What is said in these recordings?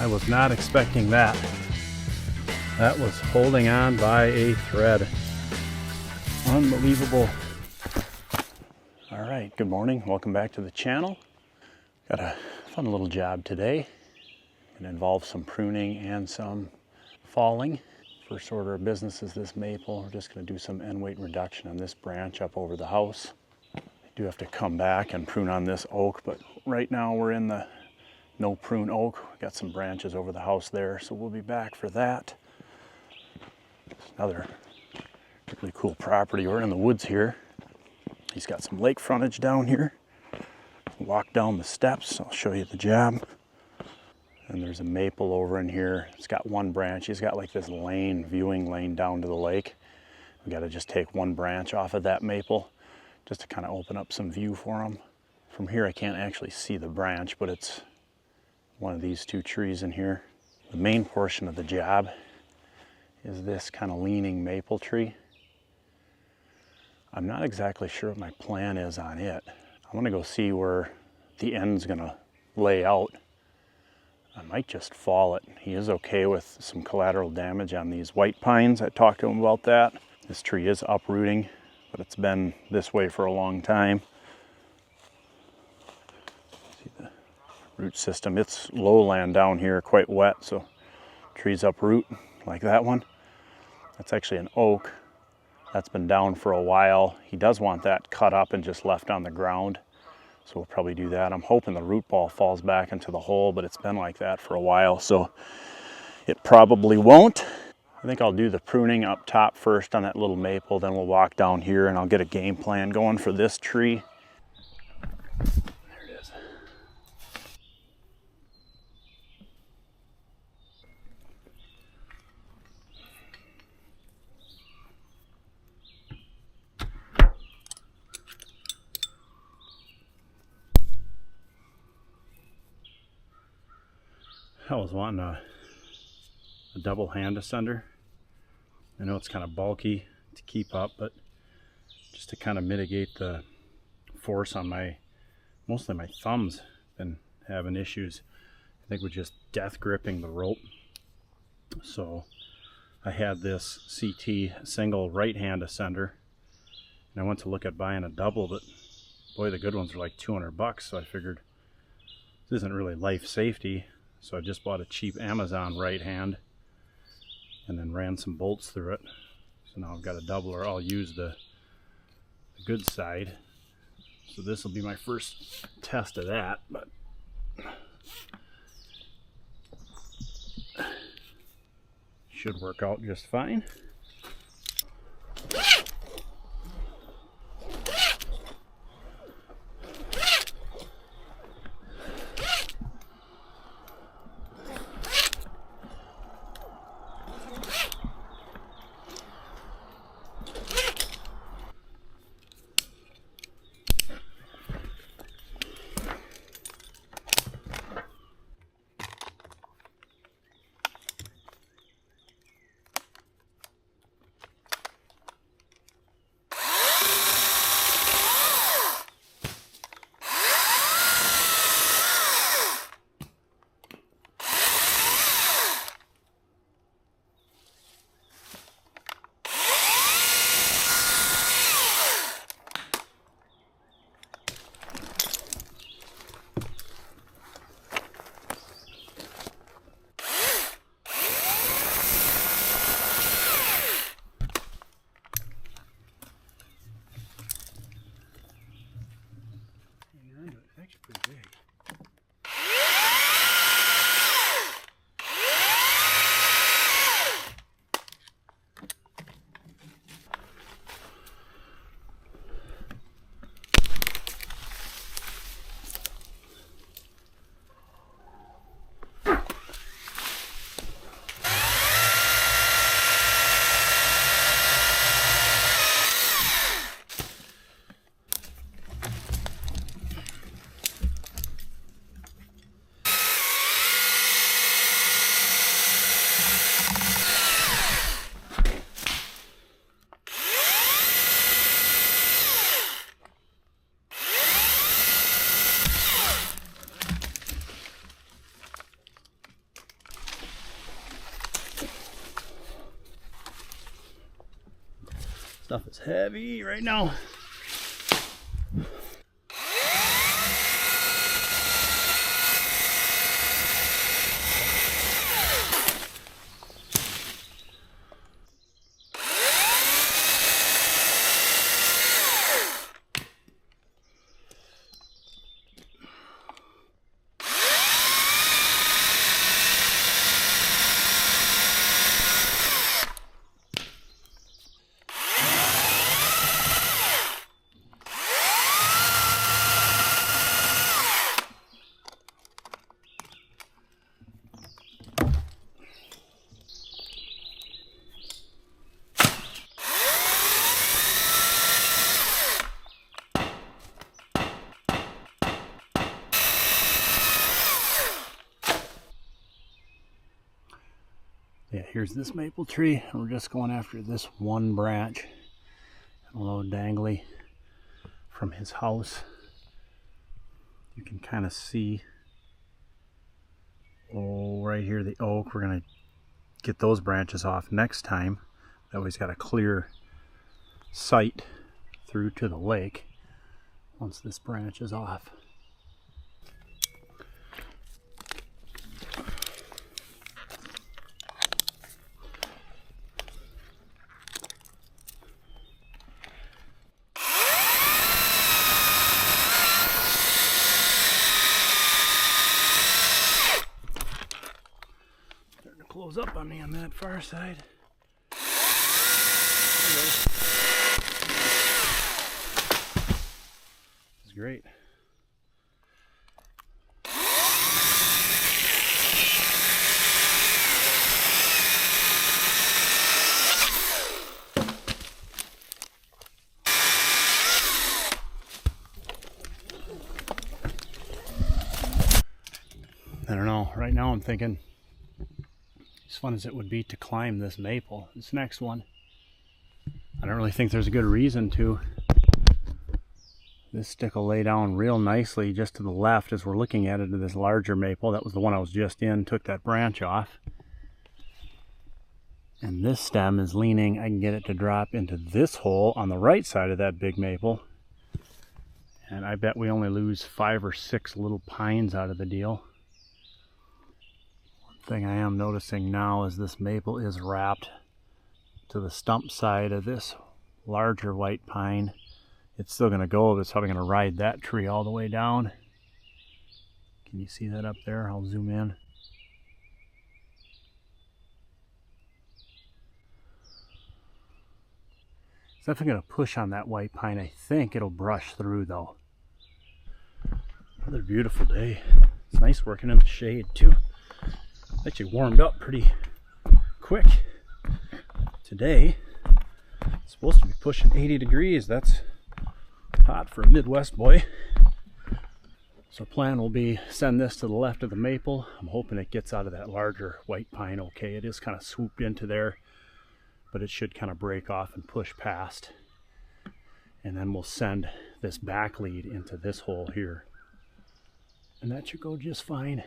I was not expecting that. That was holding on by a thread. Unbelievable. All right, good morning. Welcome back to the channel. Got a fun little job today. It involves some pruning and some falling. First order of business is this maple. We're just going to do some end weight reduction on this branch up over the house. I do have to come back and prune on this oak, but right now we're in the no prune oak. We got some branches over the house there, so we'll be back for that. It's another really cool property. We're in the woods here. He's got some lake frontage down here. Walk down the steps, I'll show you the job. And there's a maple over in here. It's got one branch. He's got like this lane, viewing lane down to the lake. We got to just take one branch off of that maple just to kind of open up some view for him. From here I can't actually see the branch, but it's one of these two trees in here. The main portion of the job is this kind of leaning maple tree. I'm not exactly sure what my plan is on it. I want to go see where the end's going to lay out. I might just fall it. He is okay with some collateral damage on these white pines. I talked to him about that. This tree is uprooting, but it's been this way for a long time. See the root system. It's lowland down here, quite wet, so trees uproot like that one. That's actually an oak. That's been down for a while. He does want that cut up and just left on the ground. So we'll probably do that. I'm hoping the root ball falls back into the hole, but it's been like that for a while, so it probably won't. I think I'll do the pruning up top first on that little maple, then we'll walk down here and I'll get a game plan going for this tree. There it is. I was wanting a double hand ascender. I know it's kind of bulky to keep up, but just to kind of mitigate the force on mostly my thumbs, been having issues, I think, with just death gripping the rope. So I had this CT single right hand ascender, and I went to look at buying a double, but boy, the good ones are like $200, so I figured this isn't really life safety. So I just bought a cheap Amazon right hand and then ran some bolts through it. So now I've got a doubler. I'll use the good side. So this will be my first test of that, but should work out just fine. Stuff is heavy right now. Yeah, here's this maple tree, and we're just going after this one branch. A little dangly from his house. You can kind of see, oh, right here, the oak. We're going to get those branches off next time. That way he's got a clear sight through to the lake once this branch is off. Close up on me on that far side. This is great. I don't know, right now I'm thinking, as fun as it would be to climb this maple, this next one, I don't really think there's a good reason to. This stick will lay down real nicely just to the left as we're looking at it to this larger maple. That was the one I was just in, took that branch off. And this stem is leaning, I can get it to drop into this hole on the right side of that big maple. And I bet we only lose 5 or 6 little pines out of the deal. Thing I am noticing now is this maple is wrapped to the stump side of this larger white pine. It's still going to go, but it's probably going to ride that tree all the way down. Can you see that up there? I'll zoom in. It's definitely going to push on that white pine. I think it'll brush through though. Another beautiful day. It's nice working in the shade too. Actually warmed up pretty quick today. It's supposed to be pushing 80 degrees. That's hot for a Midwest boy. So plan will be send this to the left of the maple. I'm hoping it gets out of that larger white pine okay. It is kind of swooped into there, but it should kind of break off and push past. And then we'll send this back lead into this hole here. And that should go just fine.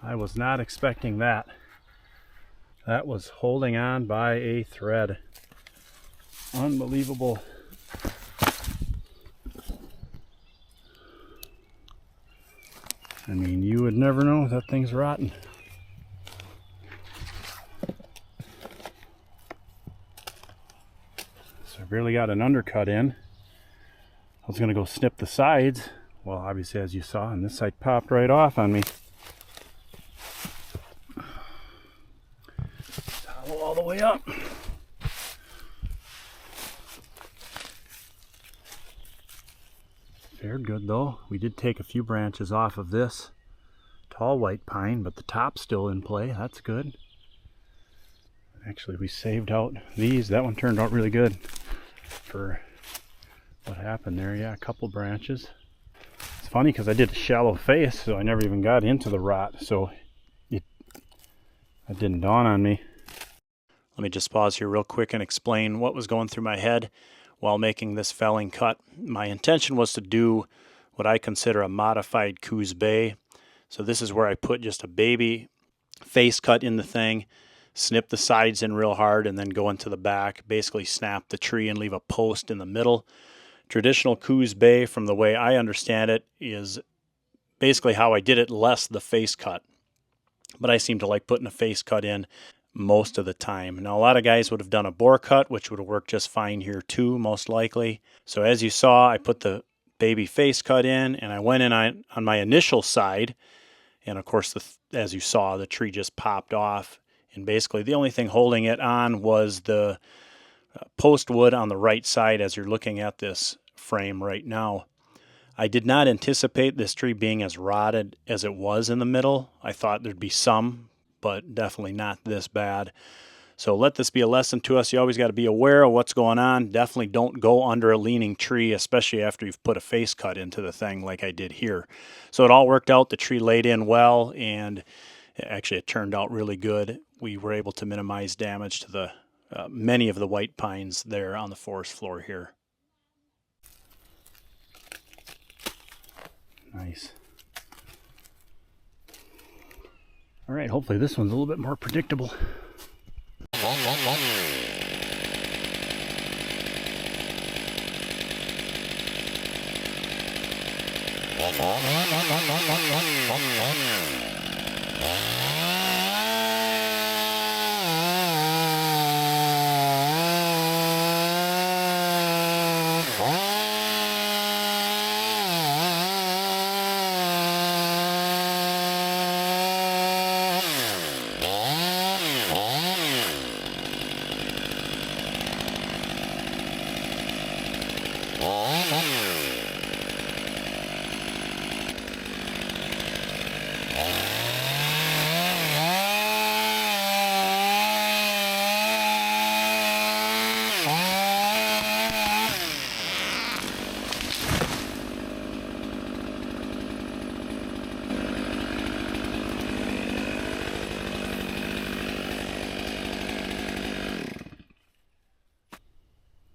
I was not expecting that. That was holding on by a thread. Unbelievable. I mean, you would never know that thing's rotten. So I barely got an undercut in. I was going to go snip the sides. well, obviously, as you saw, and this side popped right off on me. Hollow all the way up. Fared good though. We did take a few branches off of this tall white pine, but the top's still in play. That's good. Actually, we saved out these. That one turned out really good for what happened there. Yeah, a couple branches. It's funny because I did a shallow face, so I never even got into the rot, so that didn't dawn on me. Let me just pause here real quick and explain what was going through my head while making this felling cut. My intention was to do what I consider a modified Coos Bay. So this is where I put just a baby face cut in the thing, snip the sides in real hard, and then go into the back, basically snap the tree and leave a post in the middle. Traditional Coos Bay, from the way I understand it, is basically how I did it, less the face cut. But I seem to like putting a face cut in most of the time. Now, a lot of guys would have done a bore cut, which would have worked just fine here too, most likely. So as you saw, I put the baby face cut in, and I went in on my initial side, and of course, as you saw, the tree just popped off, and basically the only thing holding it on was the post wood on the right side as you're looking at this frame right now. I did not anticipate this tree being as rotted as it was in the middle. I thought there'd be some, but definitely not this bad. So let this be a lesson to us. You always got to be aware of what's going on. Definitely don't go under a leaning tree, especially after you've put a face cut into the thing like I did here. So it all worked out. The tree laid in well, and actually it turned out really good. We were able to minimize damage to the many of the white pines there on the forest floor here. Nice. All right, hopefully this one's a little bit more predictable.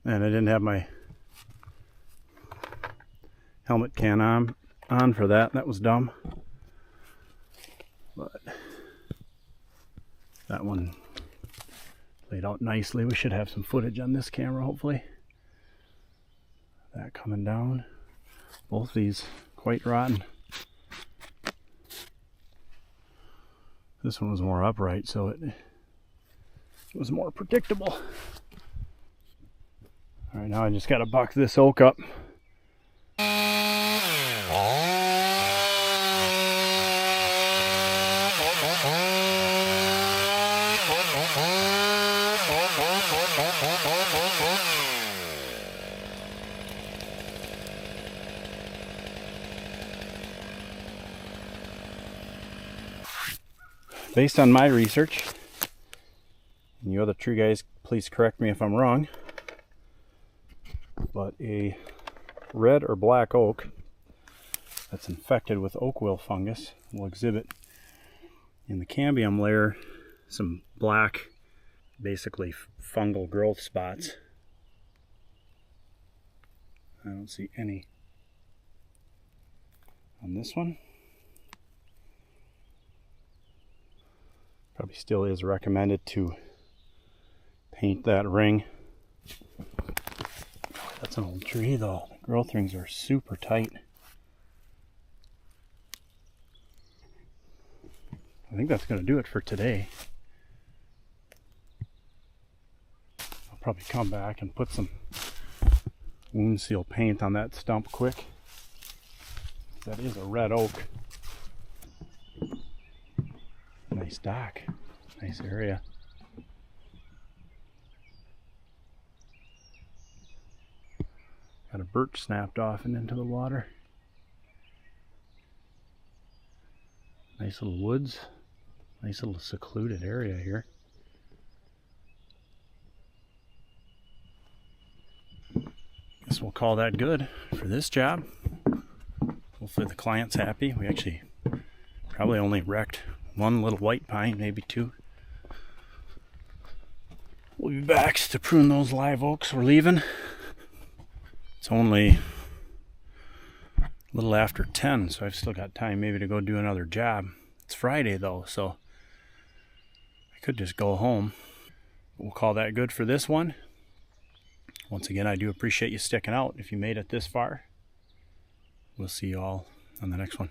And I didn't have my helmet can on for that. That was dumb. But that one played out nicely. We should have some footage on this camera, hopefully. That coming down. Both these quite rotten. This one was more upright, so it was more predictable. All right, now I just got to buck this oak up. Based on my research, and you other tree guys, please correct me if I'm wrong, but a red or black oak that's infected with oak wilt fungus will exhibit in the cambium layer some black, basically fungal growth spots. I don't see any on this one. Probably still is recommended to paint that ring. That's an old tree though. The growth rings are super tight. I think that's going to do it for today. I'll probably come back and put some wound seal paint on that stump quick. That is a red oak. Nice dock, nice area. Got a birch snapped off and into the water. Nice little woods, nice little secluded area here. Guess we'll call that good for this job. Hopefully the client's happy. We actually probably only wrecked one little white pine, maybe two. We'll be back to prune those live oaks we're leaving. It's only a little after 10, so I've still got time maybe to go do another job. It's Friday though, so I could just go home. We'll call that good for this one. Once again, I do appreciate you sticking out if you made it this far. We'll see you all on the next one.